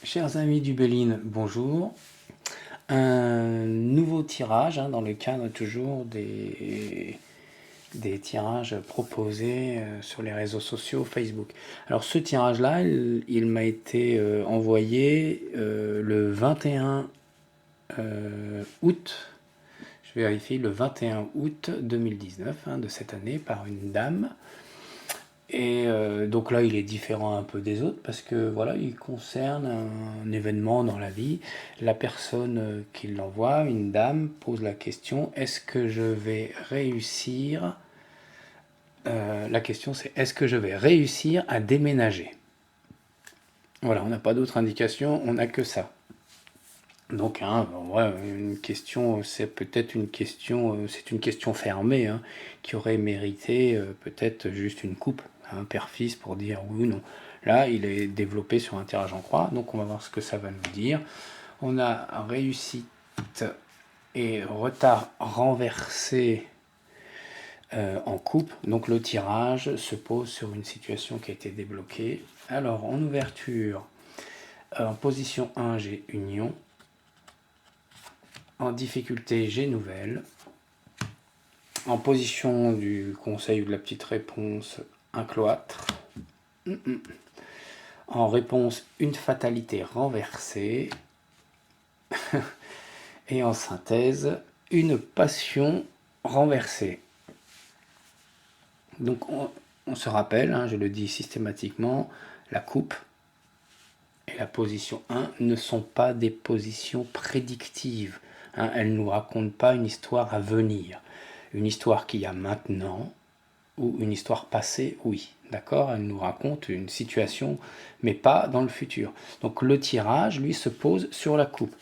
Chers amis du Béline, bonjour. Un nouveau tirage dans le cadre toujours des tirages proposés sur les réseaux sociaux Facebook. Alors ce tirage-là, il m'a été envoyé le 21 août, je vérifie, le 21 août 2019 de cette année par une dame. Et donc là, il est différent un peu des autres parce que voilà, il concerne un événement dans la vie. La personne qui l'envoie, une dame, pose la question, est-ce que je vais réussir la question c'est, est-ce que je vais réussir à déménager? Voilà, on n'a pas d'autre indication, on n'a que ça. Donc, ouais, une question, c'est peut-être une question, c'est une question fermée, qui aurait mérité peut-être juste une coupe, père-fils, pour dire oui ou non. Là, il est développé sur un tirage en croix, donc on va voir ce que ça va nous dire. On a réussite et retard renversé en coupe, donc le tirage se pose sur une situation qui a été débloquée. Alors, en ouverture, en position 1, j'ai union. En difficulté, j'ai nouvelle. En position du conseil ou de la petite réponse, un cloître. En réponse, une fatalité renversée. Et en synthèse, une passion renversée. Donc on se rappelle, je le dis systématiquement, la coupe et la position 1 ne sont pas des positions prédictives. Elles ne nous racontent pas une histoire à venir. Une histoire qu'il y a maintenant ou une histoire passée, oui. D'accord? Elle nous raconte une situation, mais pas dans le futur. Donc le tirage, lui, se pose sur la coupe.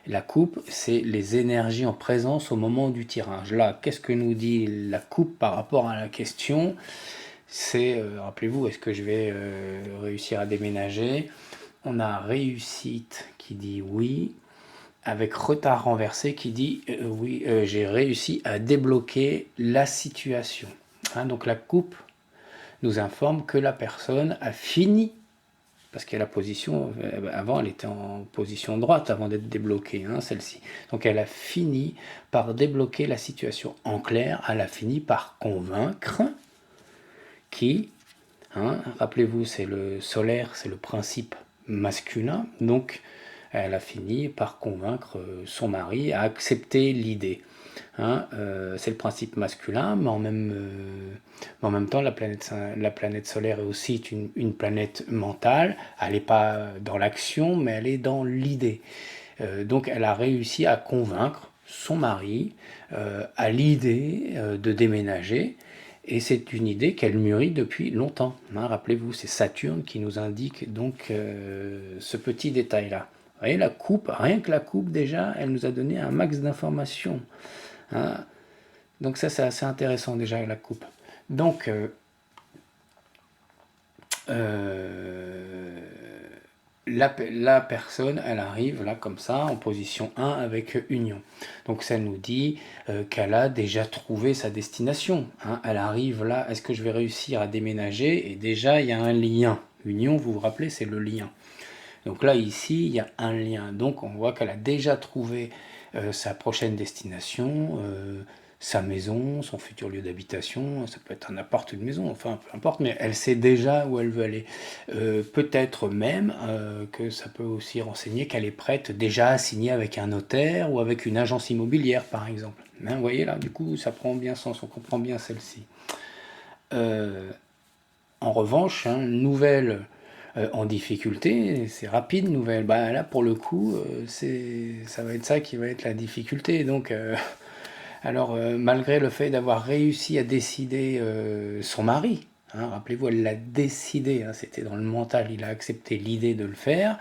La coupe, c'est les énergies en présence au moment du tirage. Là, qu'est-ce que nous dit la coupe par rapport à la question? C'est, rappelez-vous, est-ce que je vais réussir à déménager? On a réussite qui dit oui, avec retard renversé qui dit oui, j'ai réussi à débloquer la situation. Donc la coupe nous informe que la personne a fini, parce que la position, avant elle était en position droite avant d'être débloquée, celle-ci. Donc elle a fini par débloquer la situation. En clair, elle a fini par convaincre qui, rappelez-vous, c'est le solaire, c'est le principe masculin, donc elle a fini par convaincre son mari à accepter l'idée. C'est le principe masculin, mais en même temps, la planète solaire est aussi une planète mentale. Elle n'est pas dans l'action, mais elle est dans l'idée. Donc elle a réussi à convaincre son mari à l'idée de déménager. Et c'est une idée qu'elle mûrit depuis longtemps. Rappelez-vous, c'est Saturne qui nous indique donc ce petit détail-là. Vous voyez, la coupe, rien que la coupe déjà, elle nous a donné un max d'informations. Donc ça, c'est assez intéressant déjà, la coupe. Donc, la personne, elle arrive là comme ça, en position 1 avec union. Donc ça nous dit qu'elle a déjà trouvé sa destination. Elle arrive là, est-ce que je vais réussir à déménager? Et déjà, il y a un lien. Union, vous vous rappelez, c'est le lien. Donc là, ici, il y a un lien. Donc on voit qu'elle a déjà trouvé sa prochaine destination, sa maison, son futur lieu d'habitation, ça peut être un appart, une maison, enfin peu importe, mais elle sait déjà où elle veut aller. Peut-être même que ça peut aussi renseigner qu'elle est prête déjà à signer avec un notaire ou avec une agence immobilière par exemple. Vous voyez là, du coup, ça prend bien sens, on comprend bien celle-ci. En revanche, nouvelle en difficulté, c'est rapide, nouvelle. Là, pour le coup, ça va être ça qui va être la difficulté. Donc, alors, malgré le fait d'avoir réussi à décider son mari, rappelez-vous, elle l'a décidé, c'était dans le mental, il a accepté l'idée de le faire,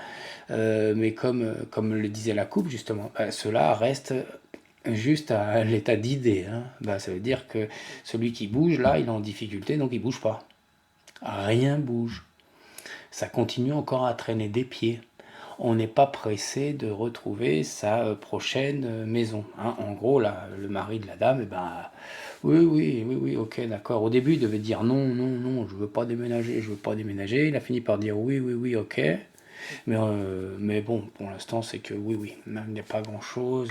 mais comme le disait la coupe, justement, cela reste juste à l'état d'idée. Ça veut dire que celui qui bouge, là, il est en difficulté, donc il bouge pas. Rien bouge. Ça continue encore à traîner des pieds. On n'est pas pressé de retrouver sa prochaine maison. En gros, là, le mari de la dame, oui, ok, d'accord. Au début, il devait dire non, non, non, je veux pas déménager, je veux pas déménager. Il a fini par dire oui, ok. Mais bon, pour l'instant, c'est que oui, il n'y a pas grand-chose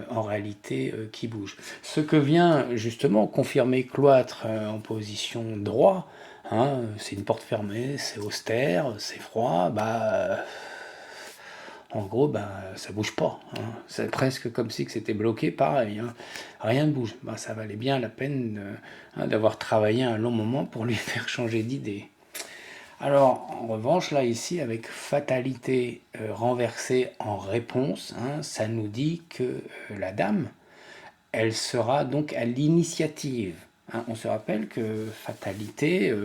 en réalité qui bouge. Ce que vient justement confirmer Cloître en position droit, hein, c'est une porte fermée, c'est austère, c'est froid, en gros, ça bouge pas. Hein. C'est presque comme si c'était bloqué, pareil. Hein. Rien ne bouge. Ça valait bien la peine d'avoir travaillé un long moment pour lui faire changer d'idée. Alors, en revanche, là, ici, avec fatalité renversée en réponse, hein, ça nous dit que la dame, elle sera donc à l'initiative. Hein. On se rappelle que fatalité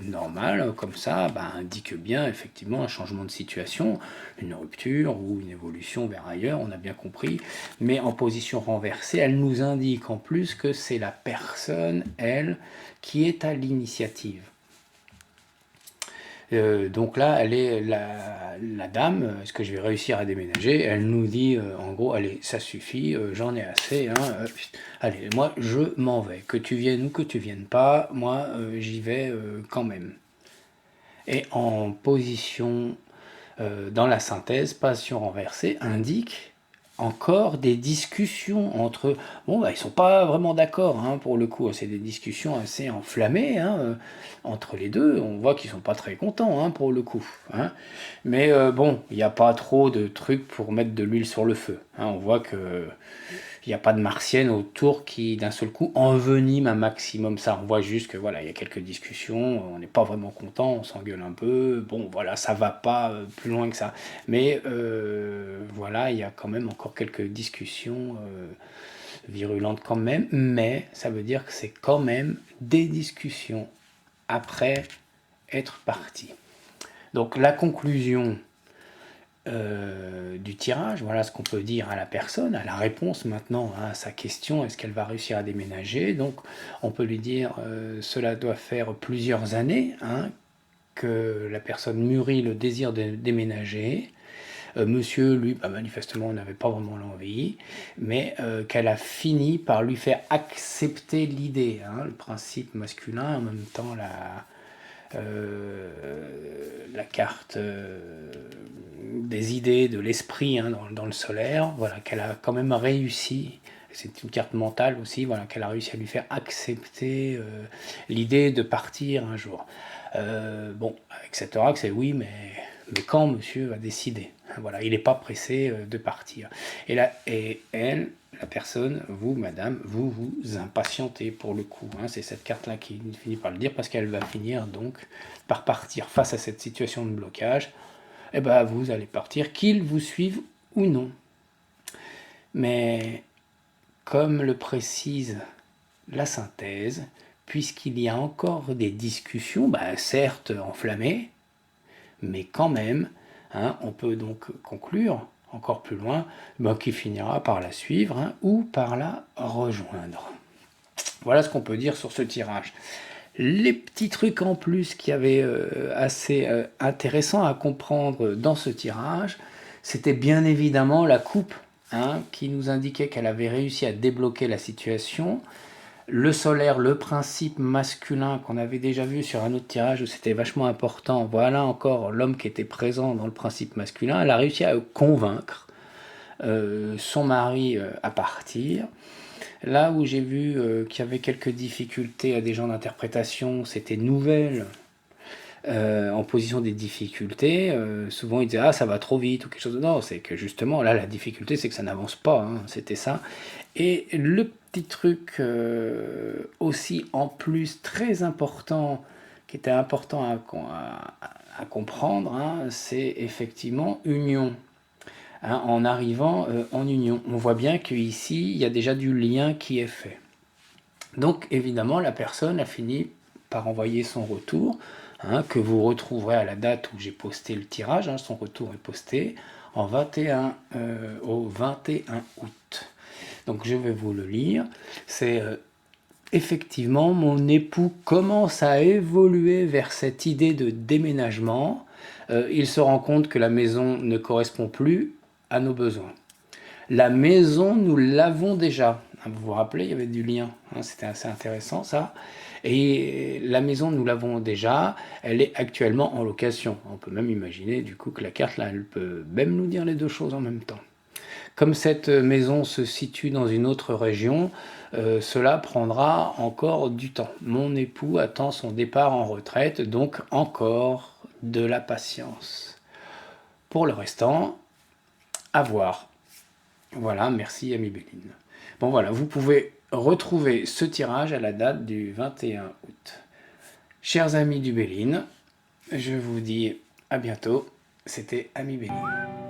normale, comme ça, indique bien effectivement un changement de situation, une rupture ou une évolution vers ailleurs, on a bien compris. Mais en position renversée, elle nous indique en plus que c'est la personne, elle, qui est à l'initiative. Donc là, elle est la dame, est-ce que je vais réussir à déménager? Elle nous dit, en gros, allez, ça suffit, j'en ai assez, hein, allez, moi, je m'en vais. Que tu viennes ou que tu viennes pas, moi, j'y vais quand même. Et en position, dans la synthèse, position renversée, indique encore des discussions entre... Bon, ils sont pas vraiment d'accord, hein, pour le coup. C'est des discussions assez enflammées hein, entre les deux. On voit qu'ils sont pas très contents, hein, pour le coup. Hein. Mais bon, il n'y a pas trop de trucs pour mettre de l'huile sur le feu. Hein. On voit que il n'y a pas de martienne autour qui, d'un seul coup, envenime un maximum ça. On voit juste que voilà, il y a quelques discussions, on n'est pas vraiment content, on s'engueule un peu. Bon, voilà, ça va pas plus loin que ça. Mais voilà, il y a quand même encore quelques discussions virulentes quand même. Mais ça veut dire que c'est quand même des discussions après être parti. Donc la conclusion du tirage, voilà ce qu'on peut dire à la personne, à la réponse maintenant à sa question, est-ce qu'elle va réussir à déménager? Donc on peut lui dire, cela doit faire plusieurs années hein, que la personne mûrit le désir de déménager. Monsieur, lui, manifestement, n'avait pas vraiment l'envie, mais qu'elle a fini par lui faire accepter l'idée, hein, le principe masculin, en même temps la carte des idées, de l'esprit hein, dans le solaire, voilà, qu'elle a quand même réussi, c'est une carte mentale aussi, voilà, qu'elle a réussi à lui faire accepter l'idée de partir un jour. Bon, etc., que c'est oui, mais quand monsieur va décider. Voilà, il n'est pas pressé de partir. Et elle, la personne, vous, madame, vous vous impatientez pour le coup. Hein, c'est cette carte-là qui finit par le dire parce qu'elle va finir donc par partir face à cette situation de blocage. Et vous allez partir, qu'ils vous suivent ou non. Mais comme le précise la synthèse, puisqu'il y a encore des discussions, certes enflammées, mais quand même, hein, on peut donc conclure encore plus loin qu'il finira par la suivre hein, ou par la rejoindre. Voilà ce qu'on peut dire sur ce tirage. Les petits trucs en plus qui avaient assez intéressant à comprendre dans ce tirage, c'était bien évidemment la coupe hein, qui nous indiquait qu'elle avait réussi à débloquer la situation. Le solaire, le principe masculin qu'on avait déjà vu sur un autre tirage où c'était vachement important, voilà encore l'homme qui était présent dans le principe masculin, elle a réussi à convaincre son mari à partir. Là où j'ai vu qu'il y avait quelques difficultés à des gens d'interprétation, c'était nouvelle. En position des difficultés, souvent ils disaient ah ça va trop vite ou quelque chose de non, c'est que justement là la difficulté c'est que ça n'avance pas, hein, c'était ça. Et le petit truc aussi en plus très important, qui était important à comprendre, hein, c'est effectivement union. Hein, en arrivant en union, on voit bien qu'ici il y a déjà du lien qui est fait. Donc évidemment la personne a fini par envoyer son retour, hein, que vous retrouverez à la date où j'ai posté le tirage, hein, son retour est posté en 21, au 21 août. Donc je vais vous le lire. C'est effectivement mon époux commence à évoluer vers cette idée de déménagement. Il se rend compte que la maison ne correspond plus à nos besoins. La maison, nous l'avons déjà. Vous vous rappelez, il y avait du lien. Hein, c'était assez intéressant ça. Et la maison, nous l'avons déjà, elle est actuellement en location. On peut même imaginer du coup que la carte, là, elle peut même nous dire les deux choses en même temps. Comme cette maison se situe dans une autre région, cela prendra encore du temps. Mon époux attend son départ en retraite, donc encore de la patience. Pour le restant, à voir. Voilà, merci Ami Béline. Bon voilà, vous pouvez retrouver ce tirage à la date du 21 août. Chers amis du Béline, je vous dis à bientôt. C'était Ami Béline.